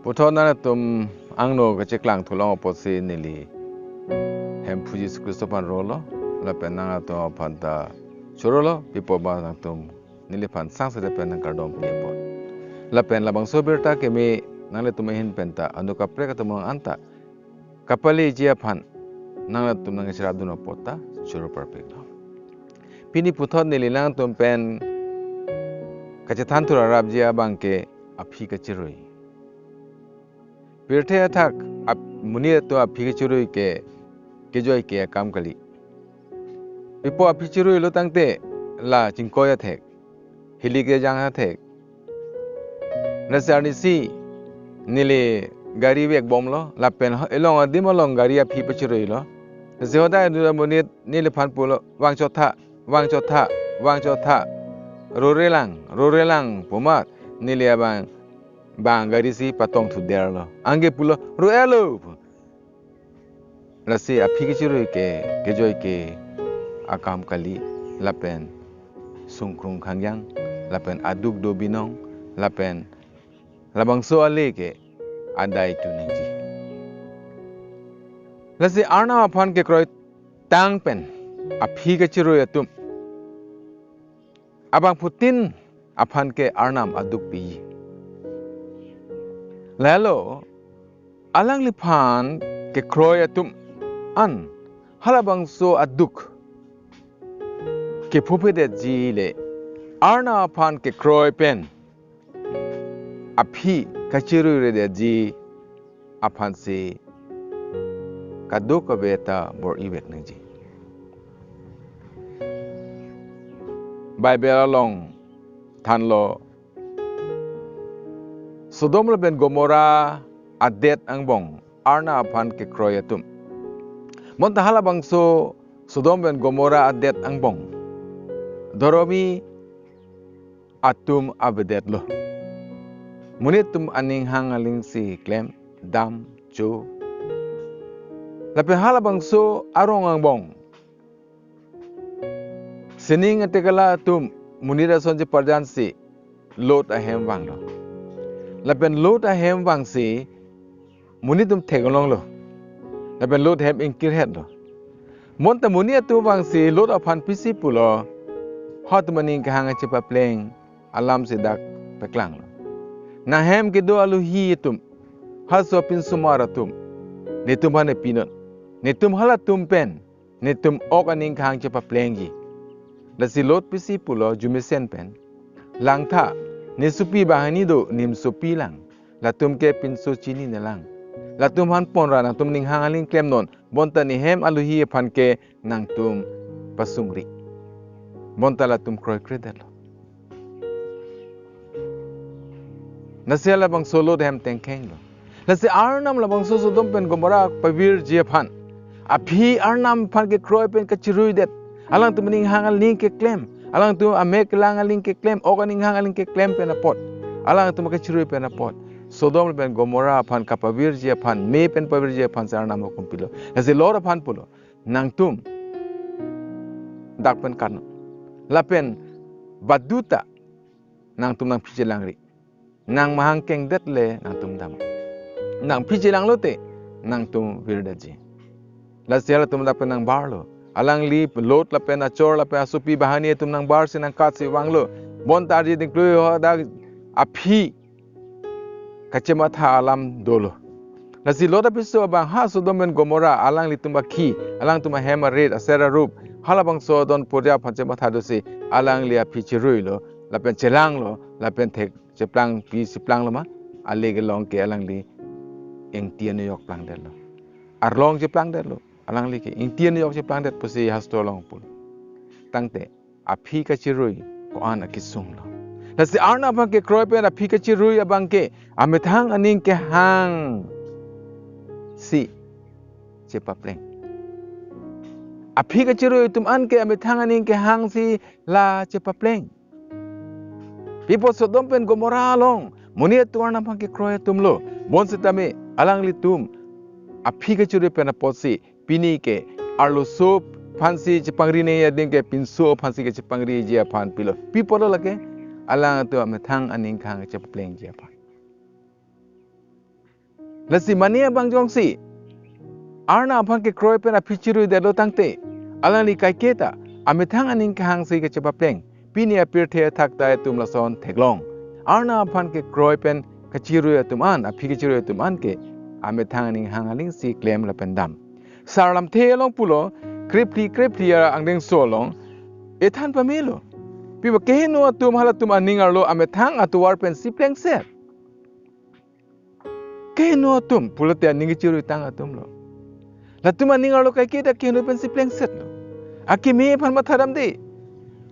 Puto na tum angno keceklang tulang oposi nili hempu Yesus Kristus pan rolo lapen nang atum panta chorolo pipo ba nangtum nili pan sang sa depen nang kardom pipo lapen labangso berta kemi nang le tumahin penta anu kapre katumang anta kapali jia pan nang tum nang isiradu na pota choro perfecto pini puto nili nang tum pen kacetan tura rab jia bangke APHI KACHERUI Pirte atak muni to APHI KACHERUI ke joy ke kam kali. Pipo APHI KACHERUI lo tangte la chingkoya thek. Hili ke jang thek. Nasarni si nili gari bek bom lo la pen elong adim long gari APHI KACHERUI lo. Nasi hoda muni nili pan pulo wang chotha rorelang pomat nili abang bang gari si patong tu der lo angge pulo Lahelo lasi APHI KACHERUI ke joy ke akam kali lapen sungkrung khangyang lapen aduk do binong lapen halabangso ale ke adai tu nangji lasi Arnam APHAN kekroitang pen APHI KACHERUI atum abangphutin APHAN ke Arnam aduk pi Lahelo Alangliphan KEKROI atum an halabangso aduk kephophedetjile Arnam APHAN KEKROI pen APHI KACHERUiredet ji APHAN si kaduk beta bor iwek nangji Bible long thanlo Sodom laben Gomora adet angbong Arnam APHAN KEKROI atum monta halabangso Sodom ben Gomora adet angbong doromi atum abedet lo munitum aning hangaling si klem dam jo lapen halabangso arong angbong sining atekala atum munira sonje parjan si lot ahem wang lo lapen lot ahem wang si munitum tegalong lo lapen lot hem inkir het lo monta muni atu wang si lot APHAN pisi pulo hot maning KEHANGSI alam sidak peklang lo na hem kedo alu hi tum haso pin sumaratum netum hane pinot netum halatum pen netum ok aning KEHANGSI gi lasi lot pisi pulo jumisen pen langtha Nesupi bahani do nim supi lang latum ke pinso chini na lang latum han ponra nangtum ning hangaling klem non bonta ni hem aluhi phan ke nangtum pasungri bonta latum kekroitang lo nasela bang solo hem tengkeng lo lasi Arnam labang so Sodom pen Gomora pavir je phan APHI Arnam phan KEKROI pen cheruiredet alang tum ning hangaling ke klem alang tu amek langaling ke klem okaning hangaling ke klem pen apot alang tu KEKROI pen apot Sodom pen Gomora APHAN kapavir je APHAN me pen pavir je APHAN sarnam kumpilo lasi lor APHAN pulo nangtum dak pen karno lapen baduta nangtum nang pijelangri nang mahangkeng detle nangtum dam nang pijelang lote nangtum virdaji lasi ala tum dak pen nang barlo alang li lot lapen achor lapen asupi bahani tum nang bar sinang kat si wanglo bon tarji dinklu ho da APHI kacematha alam dolo lasi lot apiso abang ha Sodom ben Gomora alang li tumba ki alang tuma hema red asera rup halabangso don podya pancematha dosi alang li APHI KACHERUI lo lapen chelang lo lapen thek cheplang pi siplang lama alege long ke alang li engtian New York plang del lo arlong cheplang del lo alang li ke ingtian yok je plandet posi hasto long pul tangte APHI KACHERUI ko an akisung lo lasi Arnam APHAN KEKROI pen APHI KACHERUI abangke AMETHANG aning KEHANGSI chepapleng APHI KACHERUI tum an ke AMETHANG aning KEHANGSI la chepapleng pipo Sodom pen Gomora long muni tu Arnam APHAN KEKROI tum lo bon setame alang li tum APHI KACHERUI pen aposi pini ke arlo sop phansi chepangri ne yading ke pinso phansi ke chepangri je APHAN pilo pipolo lake alang tu AMETHANG aning KEHANGSI chepapleng je APHAN Lasi mania bang jongsi. Arna aphan KEKROI pen APHI CHERUIREDET lo tangte. Alangli kai keta. AMETHANG ANING KEHANGSI KACHEPEPLENG. Pini apir the thakta tum lason theglong. Arna aphan KEKROI pen KACHERUI atum an APHI KACHERUI atum an ke. AMETHANG ANING hangaling si claim la pendam. Sarlamthe long pulo. Krepli angdeng solong. Ethan pemelo. Piba Kahingno atum halatum ANING arlo AMETHANG atovar pensi pleng set. Kahingno atum pulote ANING cheruiredet atum lo. Latum ANING arlo kai keta Kahingno pensi pleng set lo. Aki me phan mathadam de.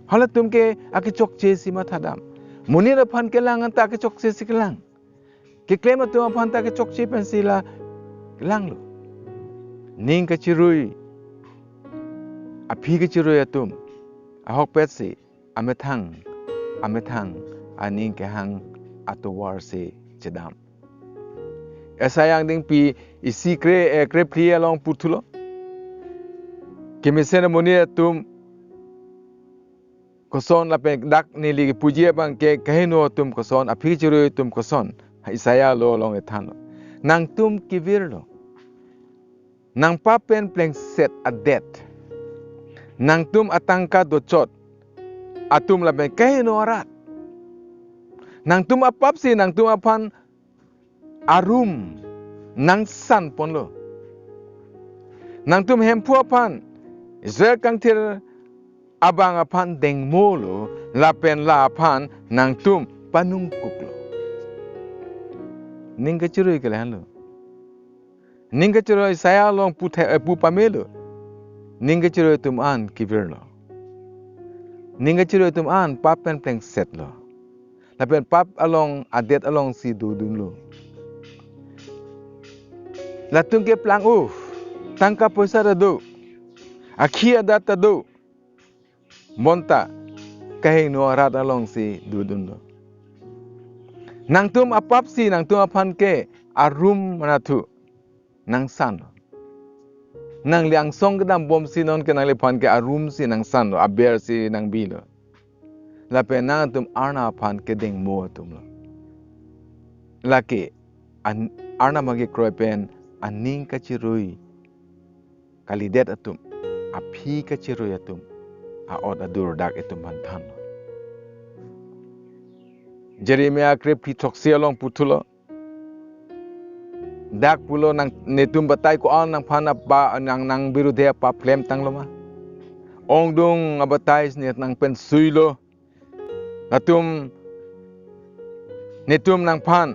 Halatum ke aki chokche si mathadam. Munira phan ke lang anta ke chokche si kelang. Ke claim atum phan ta ke chokche pensi la lang lo. Ning kacherui. APHI kacherui atum. Ahok pensi. AMETHANG ANING kehang atovar se jedam. Esayang ding pi isi krepli along putulo. Kemisena muni atum koson la pe dak ni ligi puji bang ke Kahingno atum koson APHI kacherui atum koson isaya lo long ethan lo. Nangtum kivir lo. Nang papen pleng set adet. Nangtum atangka docot. Atum la pe Kahingno arat. Nangtum apap si nangtum aphan arum nang san pon lo. Nangtum HEMPHU aphan Israel kangtir abang aphan deng mo lo lapen la aphan nangtum panungkuk lo. Ning kacherui kelehan lo. Ning kacherui saya long pu pamelo. Ning kacherui tum an kivir lo. Ning kacherui tum an papen pleng set lo. Lapen pap along adet along si dudun lo. Latung ke plang tangka poisa rado. Akhi adat rado. Monta Kahingno arat along si dudun lo. Nangtum apap si nangtum aphan ke arum manatu. Nang san lo. Nang liang song kedam bom si non ke Alangliphan ke arum si nang san lo. Aber si nang bi lo. Lapen nangtum arna aphan ke deng mo atum lo. Laki Arnam KEKROI pen ANING kacherui kalidet atum APHI kacherui atum aot adur dak etum bantan lo. Jeremia krepli toksia long putulo. Dak pulo nang netum batai ko an nang phana ba nang birudhe pa flem tang lo ma. Ongdung abatai net nang pen suilo. Atum netum nang phan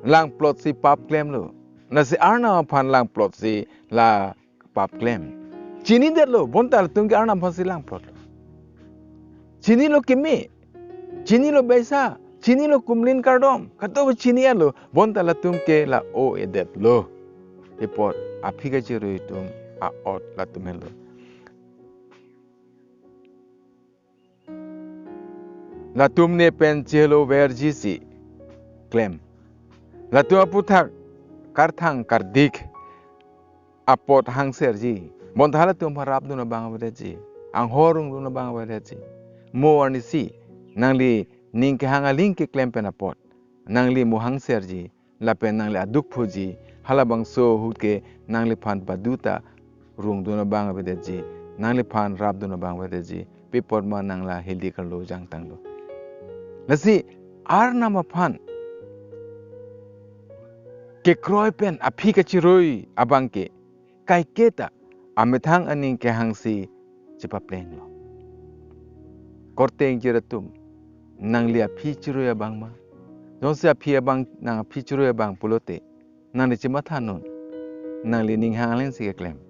lang plot si pap claim lo. Nasi Arnam phan lang plot si la pap claim. Chini det lo bontal tung ke Arnam phan si lang plot lo. Chini lo kemi. Chini lo besa. Chini lo kumlin kardom. Kato chini lo bontal tung ke la o edet lo. Report APHI kacherui tum a ot la tumelo. Latum ne pen chelo verji si claim. Latum aputhak karthang kardik apot hangserji. Monthala tum harap duna bang abadeji. Ang horung duna bang abadeji. Mo arnisi nangli ning kehangaling ke claim pen apot. Nangli mo hangserji lapen nangli aduk phuji halabangso hutke Alangliphan baduta rung duna bang abadeji. Alangliphan rap duna bang abadeji. Pipot ma nangla hildi karlo jang tanglo. Lasi Arnam aphan KEKROI pen APHI kacherui abangke kai keta AMETHANG ANING KEHANGSI chepepleng lo. Korteng jeratum nangli APHI cherui abang ma. Jongsi APHI abang nang APHI cherui abang pulote nangli chemathanon nangli ning hangaling si ke claim.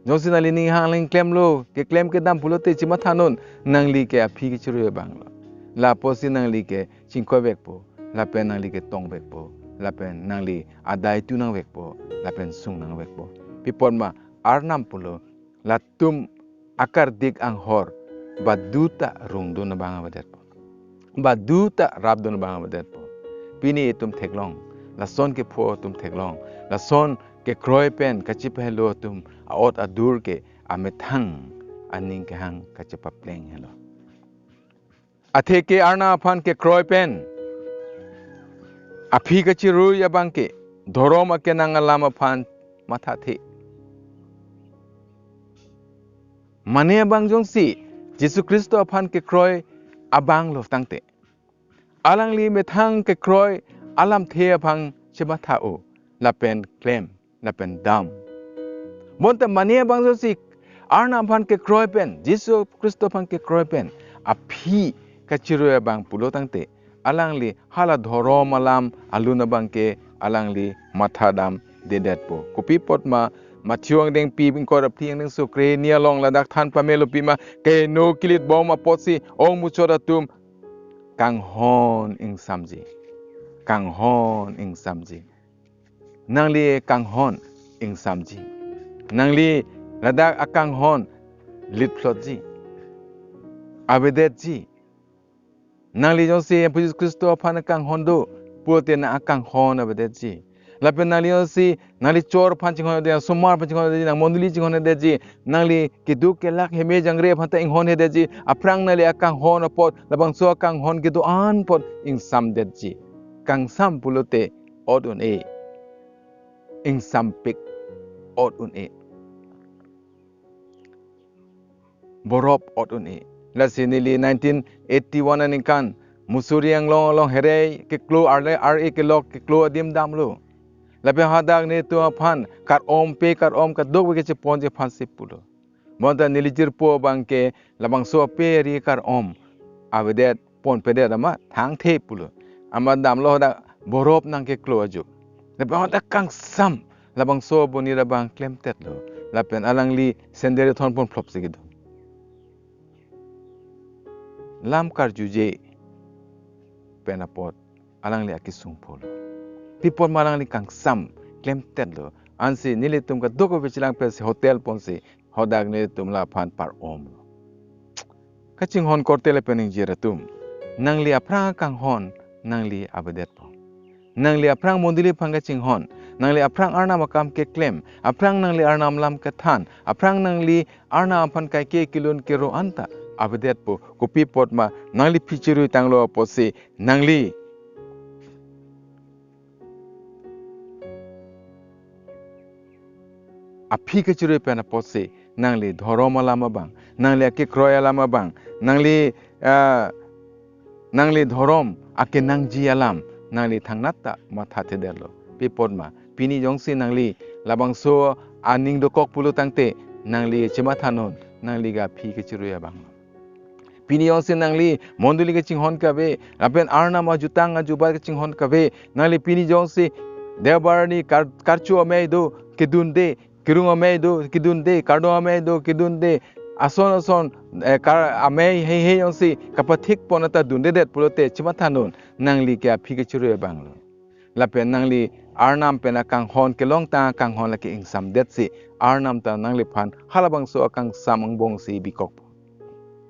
Jongsi nangli ning hangaling claim lo ke claim ke dam pulote chemathanon nangli ke APHI kacherui abang lo. La posi nangli ke chingko vekpo lapen nangli ke tong vekpo. Lapen nangli adai tu nang vekpo lapen sung nang vekpo. Pipon ma Arnam pulo latum akar dik ang hor baduta rung do na bang abadet po. Baduta rab do na bang abadet po. Pini itum theglong lason ke pho tum theglong lason KEKROI pen kachepehlo tum aot adur ke AMETHANG ANING kehang kachepepleng hello. Atheke Arnam aphan KEKROI pen APHI kacherui abangke Dorom akenang alam aphan mathate. Mane abang jong si Jesu Kristo aphan kekroi abang lo tangte. Alangli methang kekroi alam the aphang chebathao lapen claim lapen dam. Monta mane abang jong si Arnam aphan kekroi pen Jesu Kristo aphan kekroi pen APHI KACHERUI abang pulo tangte. Alangli hala dorom alam alun abangke alangli mathadam dedet po. Kopi pot ma Mathiuang deng pi bingkor aptiang deng sukre nia long ladak than pemelo pima ke no kilit bom aposi ong muchora tum kang hon ing samji. Kang hon ing samji. Nangli kang hon ing samji. Nangli ladak akang hon lit plotji. Abedetji. Nangli jongsi Yesus Kristo aphan kang hondo puote na akang hon abedetji. Lapen nangli si nangli chor panching hon de somar panching hon de nang monduli ching hon de ji nangli kidu ke lak heme jangre phanta ing hon de ji aprang nali akang hon pot labang so akang hon kidu an pot ing sam de ji kang sam pulote odun e ing sam pik odun e borop odun e la sinili 1981 aning kan musuri ang long here ke klo arle re ke lok ke klo adim dam lo Labi hadak ni tu aphan kar om pe kar om ka dog wege che ponje phan sip pulo. Monta nilijir po bangke labang so pe ri kar om abedet pon pedet ama thang the pulo. Ama dam lo da borop nang ke klo aju. Labi hadak kang sam labang so boni rabang klem tet lo. Lapen alangli sendere thon pon flop sigido. Lam kar juje penapot alangli akisung polo. People malang ni kang sam klem tet lo ansi nilitum ka doko bichilang pes hotel ponsi hodag nilitum la phan par om lo kaching hon kortele pening jiratum nangli aprang kang hon nangli abedet po nangli aprang mondili phanga ching hon nangli aprang arnam akam ke claim aprang nangli arnam lam ka than aprang nangli arnam phan kai ke kilon ke ro anta abedet po kopi pot ma nangli pichiru tanglo posi nangli APHI KACHERUI pena pose nangli dhorom alama bang nangli KEKROI alama bang nangli nangli dhorom ake nangji alam nangli thangnata matha tederlo pipodma pini jongsi nangli labangso aning do kok pulu tangte nangli chemathanon nangli ga APHI KACHERUI abang pini jongsi nangli monduli ke chinghon kabe apen arnam ajutang ajuba ke chinghon kabe nangli pini jongsi debarni karchu ame do kedunde kirung ame do kidunde kardo ame do kidunde ason ame he yongsi kapathik ponata dunde det pulote chimathanon nangli ke APHI KACHERUI banglo lapen nangli arnam pena kang hon ke long ta kang hon la ke insam det si arnam ta nangli phan halabangso kang samang bong si bikok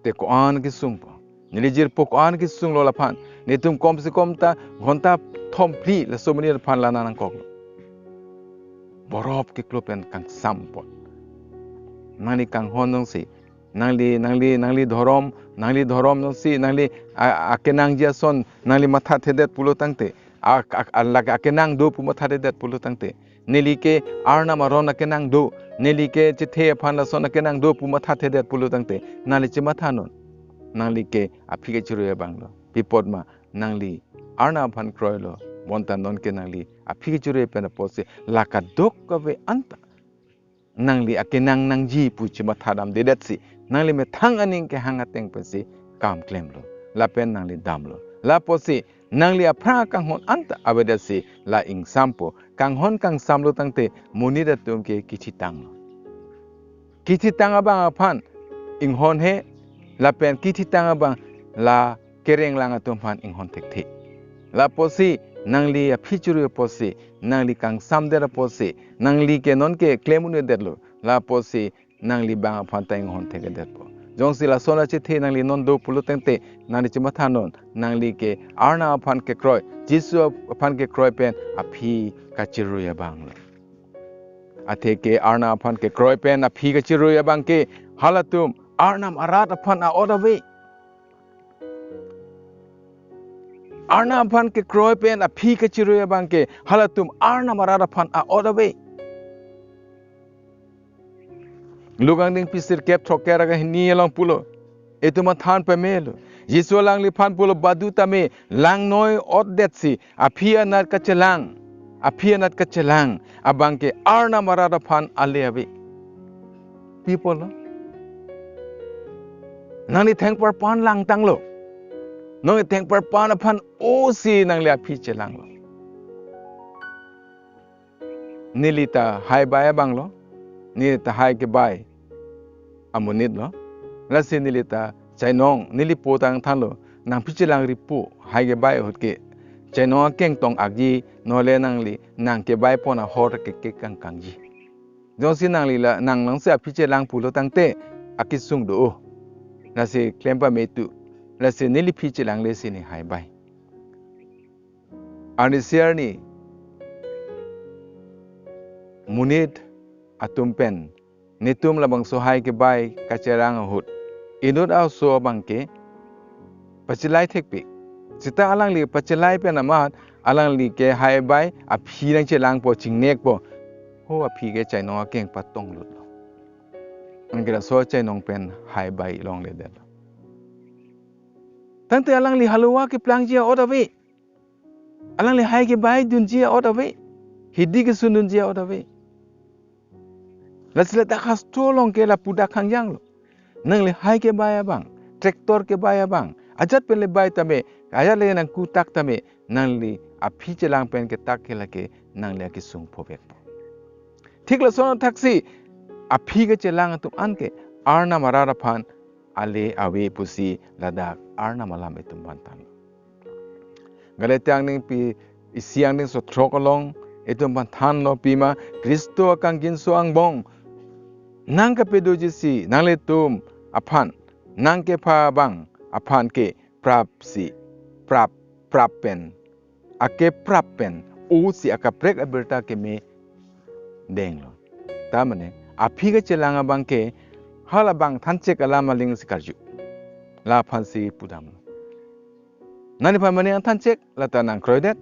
te ko an ki sung po nilijir po ko an ki sung lo la phan netum kom se kom ta ghonta thom pli la somani phan la nanang kok borop ke klopen kang sampot nangli kang hon dong si nangli dhorom dong si nangli akenang jason nangli matha thedet pulo tangte akenang do pu matha thedet pulo tangte nelike arnam aron akenang do nelike chithe phan la son akenang do pu matha thedet pulo tangte nangli chimathanon nangli ke APHI KACHERUI banglo pipodma nangli arnam phan kroilo monta non ke nangli APHI KACHERUI pena pose laka dok kabe anta nangli akenang nangji pu chimathadam dedetsi nangli me thang aning ke hangateng pensi kam claim lo la pen nangli damlo la posi nangli apra kang hon anta abedasi la ing sampo kang hon kang samlo tangte munida tum ke kichitang abang aphan ing hon he la pen kichitang abang la kereng langa tum phan ing hon tek the la posi nangli APHI KACHERUI posi nangli kang samdera posi nangli ke non ke klemune derlo la posi nangli bang aphan ta ing hon tek derpo jongsi la sona chithe nangli non do pulo tengte nangli chimathanon nangli ke arna aphan KEKROI Jesu aphan KEKROI pen APHI KACHERUI abang athe ke arna aphan KEKROI pen APHI KACHERUI abang ke halatum arnam arat aphan a odawe Arnam phan KEKROI pen APHI KACHERUI ABANGKE halatum Arnam phan odawe. Lugang ding pisir kep thokera ga hini along pulo. Itu mathan pemelo. Yesu Alangliphan pulo badu tame lang noi odetsi APHI anat kacelang. APHI anat kacelang abangke Arnam phan aleawe. People no. Nani thang par pan lang tang lo. Nong thang par pan aphan osi nang le APHI celang lo. Nilita hai baya bang lo. Nilita hai ke bay amunit lo. Lasi nilita chainong nilipo tang than lo. Nang pichilang ripu hai ke bay hot ke. Chainong keng tong agji nole nang li nang ke bay pona hor ke kang kangji. Jong si nang li la nang nang se APHI celang pulo tang te akisung do. Lasi klempa metu. Lasi nilipi celang le sini hai bay. Ani siar ni munit atum pen netum labangso hai ke bay kacerang hut inut au so bangke pacilai thekpi sita alangli pacilai pen amat alangli ke hai bay APHI nang celang po chingnek po ho APHI ke chainong keng patong lut lo angkira so chainong pen hai bay long le de tante alangli halua ke plangjia odawe alangli hai ke bay dunjia odawe hidi ke sununjia odawe Lasila tak khas tolong ke la pudak hangjang lo. Nang le hai ke baya bang, traktor ke baya bang. Ajat pen le bay tame, ajat le nang kutak tame, nang le APHI celang pen ke tak ke la ke nang le ke sung pobek po. Thik la sono taksi APHI ke celang atum an ke Arnam phan ale awe pusi ladak Arnam alam etum bantan. Gale tiang ning pi isiang ning so throk along etum bantan lo pima Kristo akang ginso ang bong. Nang kephophedetjile nang letum APHAN nang ke pha bang APHAN ke prapsi prapen ake prapen usi akaprek aberta ke me deng lo tamane APHI ke celang abangke halabang thancek alama ling sikarju la phansi pudam nani pha mane thancek lata nang kroidet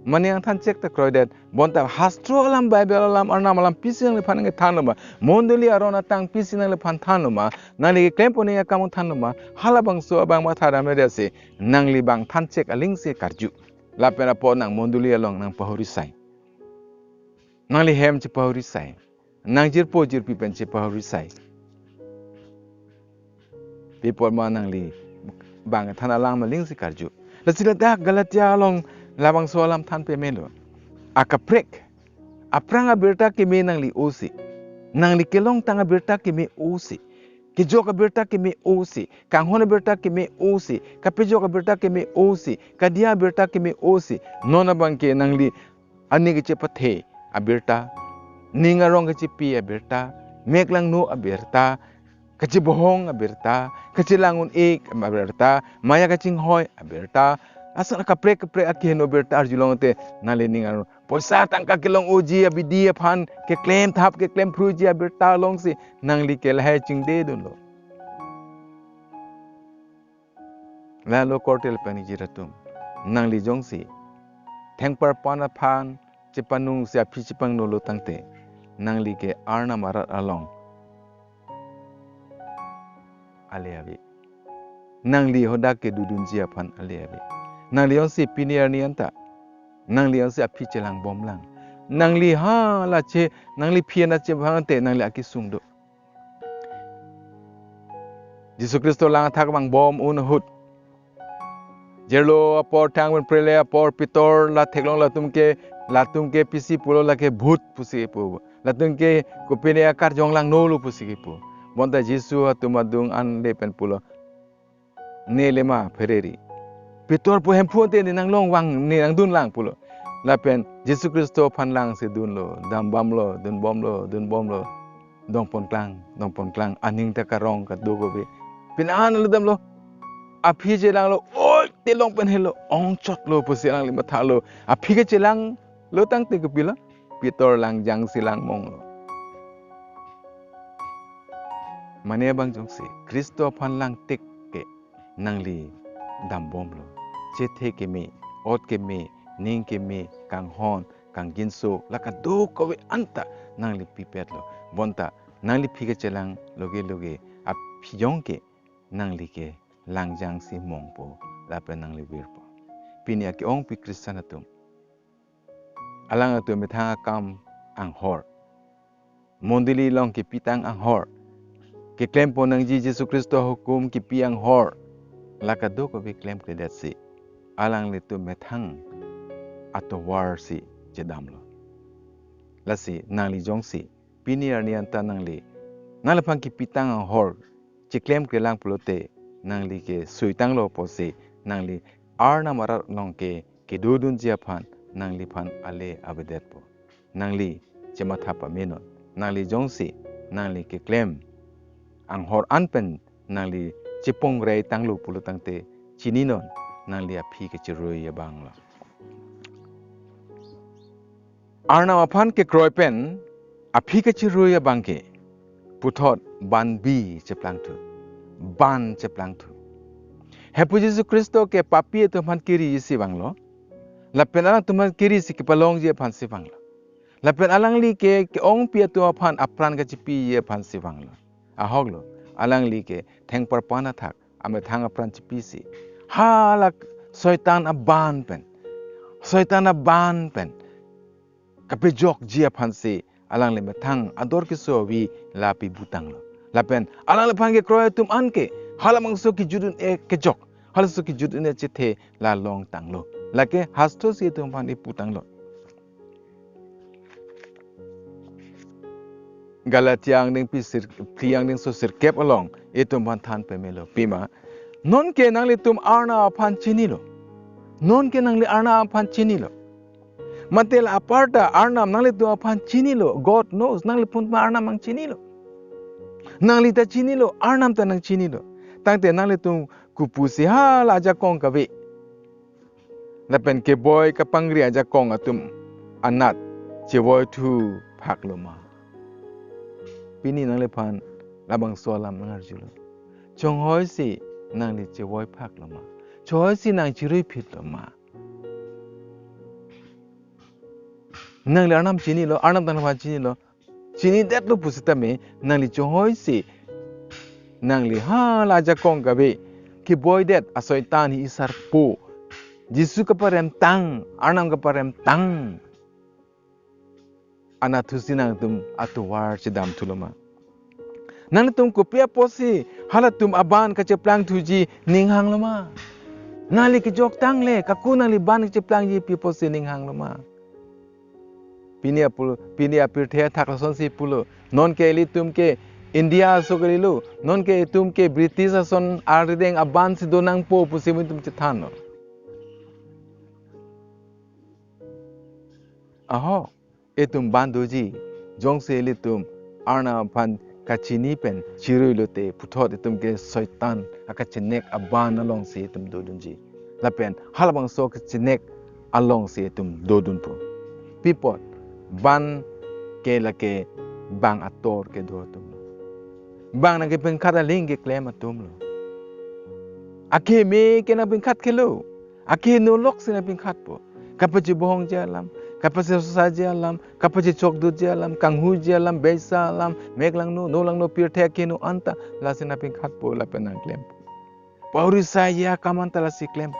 mane thancek ta kroidet bonta hastro alam bible alam Arnam alam pising le phanang thanoma mondoli arona tang pising le phan thanoma nani klempone akamu thanoma halabangso abang mathara merese nangli bang thancek aling se karju la pera po nang mondoli along nang pahuri sai nangli hem che pahuri sai nang jir po jir pi pen che pahuri sai people ma nangli bang thana lang ma ling se karju la sila dak galatia along labang soalam than pemelo akaprek apranga berta ke me nangli osi nangli kelong tanga berta ke me osi ke joka berta ke me osi kanghona berta ke me osi kapejo ka berta ke me osi kadia berta ke me osi nona bangke nangli ani ke chepathe aberta ninga rong ke pi aberta meklang no aberta kaci bohong aberta kaci langun ek aberta maya kacing hoy aberta asal kaprek akheno berta arjulong te nale ningar poisa tangka kelong uji abidi aphan ke claim thap ke claim fruji berta long si nangli ke lahai chingde dun lo Lahelo kortel pani jiratum nangli jongsi thengpar pana phan chipanung se APHI chipang no lo tangte nangli ke Arnam along aleabe nangli hodak ke dudunji aphan aleabe nangli onsi pinier ni anta nangli onsi APHI celang bomlang nangli ha la che nangli phiana che bhangte nangli akisung do Jesu Kristo lang thak bang bom un hut jerlo apor tang ben prele apor pitor la theklong latum ke pisi pulo la ke bhut pusi pu latum ke kopene akar jonglang nolu pusi pu bonta Jesu atumadung an le pen pulo nelema fereri pitor pu hemphu te ni nang long wang ni nang dun lang pulo la pen Jesu Kristo phan lang se dun lo dam bam lo dun bom lo dong pon klang aning ta karong ka dogo be pinan lo dam lo APHI celang lo oi telong pen helo ong chot lo pusi lang lima tha lo APHI ke celang lo tang te kupila pitor lang jang silang mong lo mane bang jong si Kristo phan lang tek ke nangli dam bom lo che the ke me ot ke me ning ke me kang hon kang ginso laka do ko we anta nangli pipet lo bonta nangli phike chelang loge a phiyong ke nangli ke langjang si mongpo la pe nangli wirpo pinia ke ong pi kristanatum alang atu methanga kam ang hor mondili long ke pitang ang hor ke klem po nang Jesu Kristo hukum ke piang hor laka do ko we klem kredet si alang litu methang atovar si jedam lo lasi nangli jong si piniar nianta nangli nalapang ki pitang ang hor chiklem krelang pulote nangli ke suitang lo po si nangli Arnam arar nong-e ke dudun jiaphan nangli phan ale abedet po nangli chematha pa menon nangli jong si nangli ke klem ang hor anpen nangli chipong rei tanglu pulutangte chininon nangli APHI KACHERUI abang lo Arnam aphan KEKROI pen APHI KACHERUI abangke puthot ban bi cheplang thu ban cheplang thu Hempu Jesu Kristo ke papi tuman kiri isi banglo lapen alang tuman kiri si kepalong je pan si banglo lapen alang li ke ong pia tu aphan apran ka chipi ye pan si banglo ahoglo alang li ke theng par pana thak amethang apran chipi si halak soitan aban pen kapejok je pan si alang li methang ador ki so wi lapi butang lo lapen Alangliphan KEKROI tum anke halabangso ki judun kejok halso ki judun chithe la long tanglo lake hasto si tum pan iputang lo Galatiang ning pisir priang ning so sirkep along etum pan than pemelo pima non ke nangli tum arna aphan chinilo non ke nangli arna aphan chinilo matel aparta arnam nangli tum aphan chinilo God knows nangli pun arnam ang chinilo nangli ta chinilo arnam ta nang chinilo tangte nangli tum kupusi hal aja kong kabe lapen ke boy ka pangri aja kong atum anat che boy thu phakloma pini Nangliphan labangso lam nangarjulo chong hoi si nangli che boy phakloma choi si nang chirui phitloma nangli arnam chinilo arnam tanwa chinilo chini det lo pusitame nangli chong hoi si nangli hal aja kong kabe ki boy det asoitan hi isar po Jisu kaparem tang arnam kaparem tang anathusi nangtum atovar chidam tuloma nangtum kopia posi halatum aban kacheplang thuji ninghang lama nali ki jok tangle kaku nangli ban kacheplang ji pi posi ninghang lama pinia pir the thak son si pulo non ke li tum ke India sogrilu non ke tum ke British son ardeng aban si donang po pusi tum chithano aho etum bandoji jongse litum arna phan kachini pen chiruilote puthot etum ke soitan akachenek aban along se etum dodunji lapen halabangso kachenek along se etum dodun po pipot ban ke lake bang ator ke dotum bang na ke pen khata ling ke claim atum lo ake me ke na pen khat khelo ake no lok se na pen khat po kapaji bohong jalam kapasi saja alam, kapasi cok duje alam, kanghu je alam, besa alam, meglang no lang no pir the ke no anta lasin na ping khat po la penang klempo. Pauri saya kamanta la si klempo.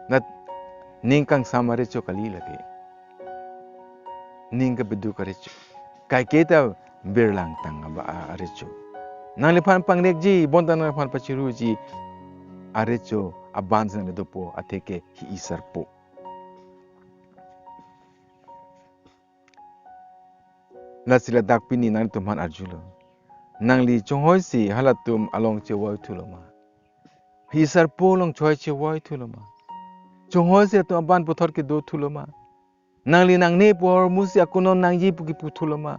Nat ningkang samare cho kali lagi. Ningka bedu karicho. Kai kita birlang tang aba aricho. Nangliphan pangnekji bontan Nangliphan pachiruji aricho abans na dopo ateke hi isarpo. Lasila dakpini nang tuman arjulo nangli chonghoi si halatum along chewoi thuloma hisar polong choi chewoi thuloma chonghoi si tu aban puthor ke do thuloma nangli nang ne por musi akunon nangji puki puthuloma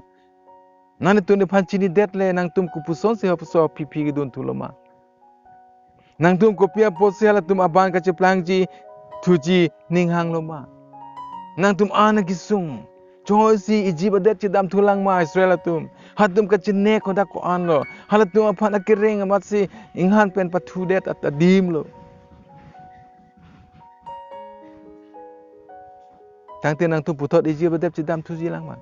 nani tu ne phanchini detle nang tum kupuson se hopso pipi ke don thuloma nang tum kopia posi halatum aban ka cheplangji thuji ninghang loma nang tum ana kisung Choi si ijibadet chidam thulang ma Israel atum hatum ka chinne khoda ko anlo halatum aphan akireng amat si inghan pen pathudet at adim lo tang te nang tum putot iji bedep cidam tuji lang man.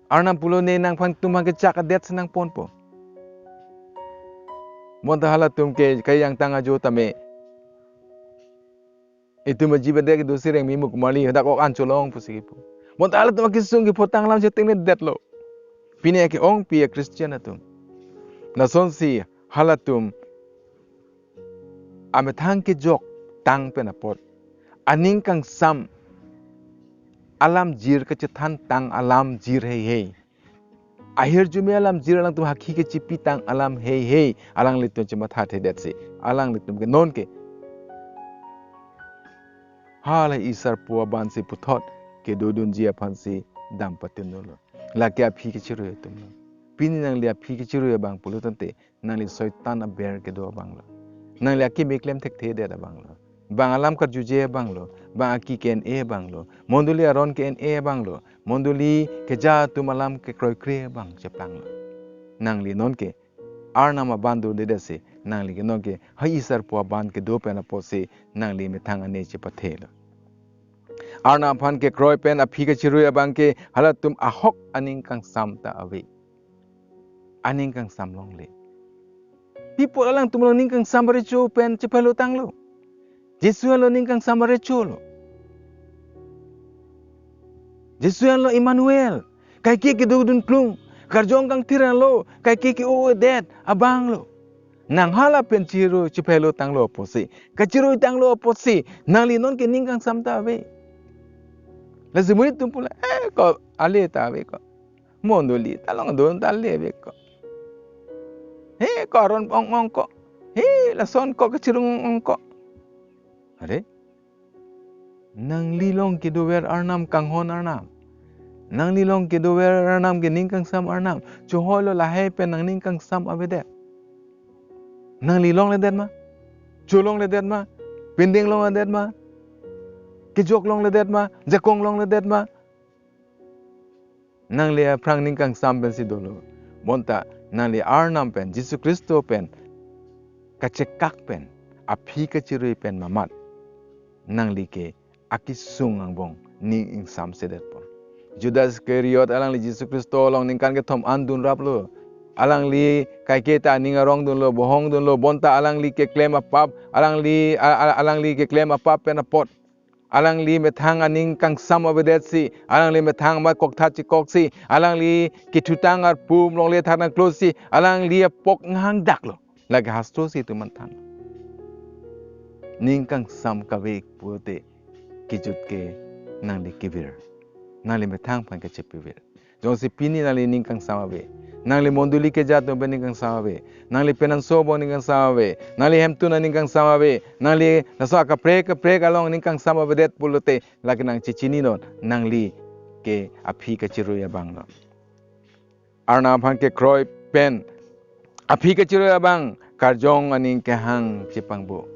Arnam pulo ne nang pang tum hang kecak adet senang pon po. Monta halatum ke kayang tanga jo tame. Itu maji bedek do sireng mimuk mali dak ok an colong po sige po. Monta halatum kisung ki potang lam jeteng ne det lo. Pine ke ong pi Christian atum. Nason si halatum AMETHANG ke jok tang penapot. Aning kang sam alam jir kecetan tang alam jir hei. Akhir jume alam jir alang tu haki ke cipi tang alam hei. Alang litum cuma thate det si. Alang litum ke non ke. Hala isar puwa ban si putot ke dodun jia pan si dampatin nolo. Laki APHI KACHERUI tum lo. Pini nang li APHI KACHERUI abang pulu tante nang li soitan aber ke do abang lo. Nang li aki meklem tek the det abang lo. Bang alam kat juje abang lo. Bang aki ken abang lo. Monduli aron ken abang lo. Monduli ke ja tu malam ke KEKROI abang ceplang lo. Nang li non ke Arnam abandu de se nang li ke non ke hai isar puwa ban ke do pena po se nang li AMETHANG ane cepathe lo. Arnam phan KEKROI pen APHI KACHERUI abangke halatum ahok aning kang sam ta awe. Aning kang sam long le. People alang tumlo ning kang sam recho pen cepelo tang lo. Jesu lo ning kang sam recho lo. Jesu lo Emmanuel. Kai ke dudun klung. Karjong kang tiran lo. Kai ke o det abang lo. Nang hala pen ciru cepelo tang lo posi. Kacirui tang lo posi. Nang li non ke ning kang sam ta awe. Lazimuni tumpula ko ale ta awe ko. Mondoli talong don tale awe ko. Koron ong ko. Lason ko kecirung ong ko. Are? Nang lilong ke dower Arnam kang hon Arnam. Nang lilong ke dower Arnam ke ning kang sam Arnam. Joholo lahe pen nang ning kang sam awedet. Nang lilong le det ma. Cholong le det ma. Pending long le det ma. Kijok long le det ma. Jakong long le det ma. Nang le prang ning kang sam pen si dolo. Monta nang li Arnam pen Jesu Kristo pen kacekak pen APHI KACHERUI pen mamat nang li ke akisung ang bong ning ing sam sedet po. Judas Iskoriot alang li Jesu Kristo long ning kan ke thom andun rap lo. Alang li kai ke ta ning arong dun lo bohong dun lo bonta alang li ke claim apap alang li ke claim apap pen apot. Alang li AMETHANG aning kang sam abedet si. Alang li AMETHANG ma kok tha chikok si. Alang li kitutang ar pum long le thang close si. Alang li pok ngang dak lo. Lagi hastro si tu mantan. Ning kang sam kawek puote kijut ke nang li kivir. Nang li AMETHANG pan ke cepivir. Jong si pini nang li ning kang sam abe. Nang li monduli ke jat ben ning kang sam abe. Nang li penan sobo ning kang sam abe. Nang li hemtu ning kang sam abe. Nang li naso ka prek along ning kang sam abedet pulote lagi nang cicini non nang li ke APHI KACHERUI abang no. Arnam phan KEKROI pen APHI KACHERUI abang karjong aning kehang cipangbo.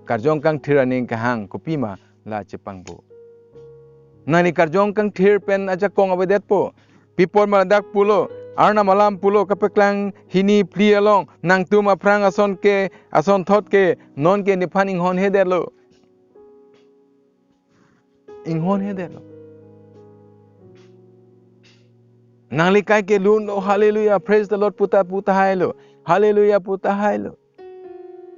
Karjong kang thir aning kehang kopima la cipangbo. Nani karjong kang thir pen aja kong abedet po. Pipor maladak pulo. Arnam malam pulo kapeklang hini pli along nangtum aprang ason thot ke non ke niphan inghon heder lo. Inghon heder lo. Nangli kai ke lun lo hallelujah praise the Lord puta hai lo. Hallelujah puta hai lo.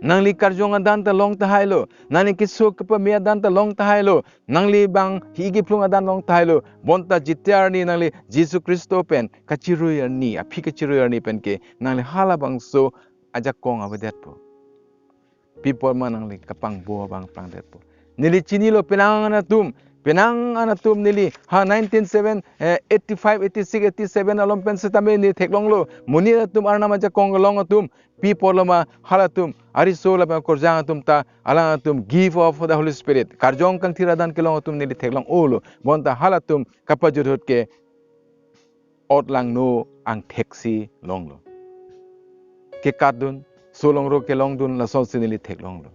Nangli karjong adan ta long ta hai lo. Nani kisuk pa mi adan ta long ta hai lo. Nangli bang higi plung adan long ta hai lo. Bonta jityar ni nangli Jesu Kristo pen kacirui ni APHI KACHERUI ni pen ke nangli halabangso ajak kong abedet po. People man nangli kapang bo bang pang det po. Nili chini lo penang anatum nili ha 1985 86 87 alom pen setame ni theklong lo muni atum Arnam ajak kong long atum people ma halatum ariso la korjang atum ta alang atum give of the Holy Spirit karjong kang tiradan kelong atum nili theklong olo bonta halatum kapajudhut ke otlang no ang theksi long lo ke kadun solong ro ke long dun la sol sinili theklong lo.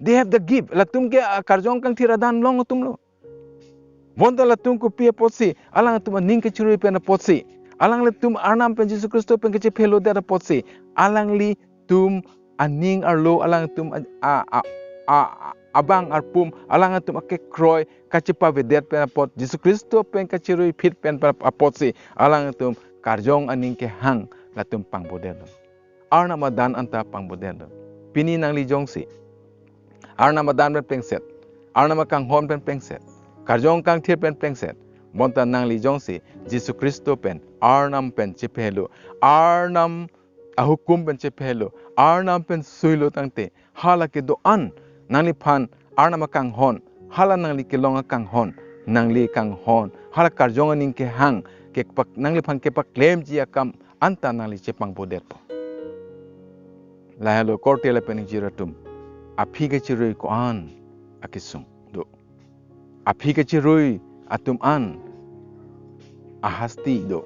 They have the gift. Latum ke karjong kang tiradan long atum lo. Bonta latum ko pia potsi alang atum ning KACHERUI pen potsi. Alang li tum Arnam pen Jesu Kristo pen ke cepelo dera potsi. Alang li tum aning arlo alang tum abang arpum alangatum KEKROI kephophedetjile pen apot Jesus Kristo pen kacherui phit pen apot si alangatum karjong aning kehang latum pangbodelo Arnam adan anta pangbodelo pini nang lijong si Arnam adan pen pengset Arnam kang hon pen pengset karjong kang thir pen pengset monta nang lijong si Jesus Kristo pen Arnam pen chephelo Arnam ahukum pen chephelo Arnam pen suilo tangte halake do an Nangliphan Arnam kang hon hala nangli kelong kang hon nangli kang hon hala karjong aning kehang kekpak Nangliphan kepak claim ji akam anta nangli chepang bodet po Lahelo kortele pen jiratum APHI KACHERUI ko an akisung do APHI KACHERUI atum an ahasti do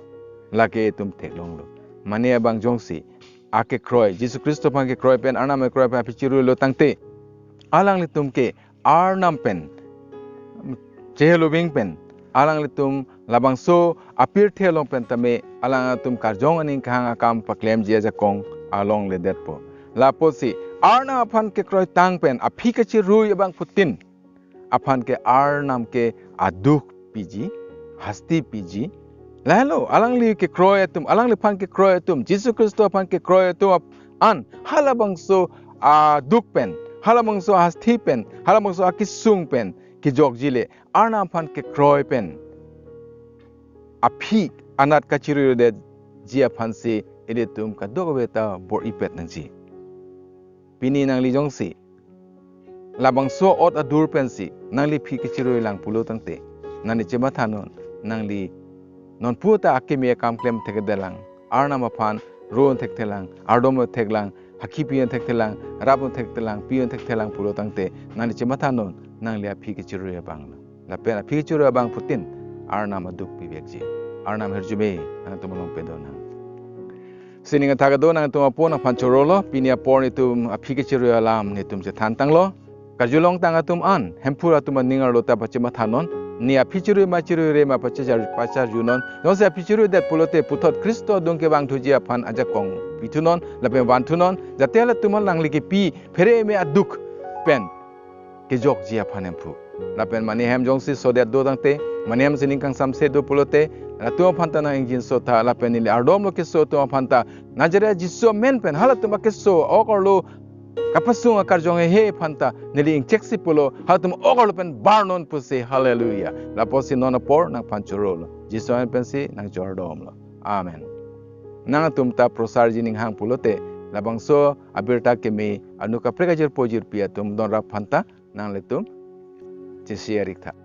lake tum teklong do mane abang jongsi KEKROI Jesus Kristo pang KEKROI pen Arnam KEKROI pen APHI KACHERUI lo tangte Alanglitum ke Arnam pen chehelo bing pen Alanglitum labangso apir thelong pen tame alangatum karjong aning kahang akam paklem jia jakong alongledet po laposi Arnam APHAN kekroitang pen APHI KACHERUI abangphutin APHAN ke Arnam ke aduk piji hasti piji Lahelo alangli KEKROI atum Alangliphan KEKROI atum Jesus Kristo APHAN KEKROI atum an halabangso aduk pen halabangso hasti pen halabangso akisung pen kijokjile Arnam APHAN KEKROI pen APHI anat cheruiredet jia phansi edetum kadogobeta bor ipet nangji pini nang lijong si labangso ot adur pensi nangli phi KECHERUI lang pulo tangte nani chemathanon nangli non puta akimi kam klem tegedelang Arnam APHAN ron thektelang ardom theklang haki pion thektelang rabon thektelang pion thektelang pulo tangte nani chemathanon nangli APHI KACHERUI abang la pen APHI KACHERUI abangphutin Arnam aduk pibekji Arnam herjume nang tumulong pedonang sininga tagado nang tumapo na panchorolo pinia por nitum APHI KACHERUI alam nitum jetantang lo karjulong tangatum an hemphu atum ningar lota pachemathanon ni APHI KACHERUI macherui ma pacar junon non se APHI KACHERUI det pulote putot Kristo dongke bang thuji aphan ajakong pitunon lape bantunon jatela tumal lang liki pi phere me aduk pen ke jok ji aphan hemphu lapen mani hem jongsi sodet do dangte mani hem sining kang samse do pulote Netum phanta na ingjin so tha lapen ni ardom lo ke so to phanta najare jisso men pen halatum ke so okorlo kapasung akarjong he phanta nili ing cheksi pulo halatum okorlo pen barnon puse hallelujah la posi non por nang panchorolo jisso en pensi nang jordom lo amen nang tumta prosar jining hang pulote labangso abirta kemi anuka pregajer pojir pia tum don rap phanta nang letum chesia rikha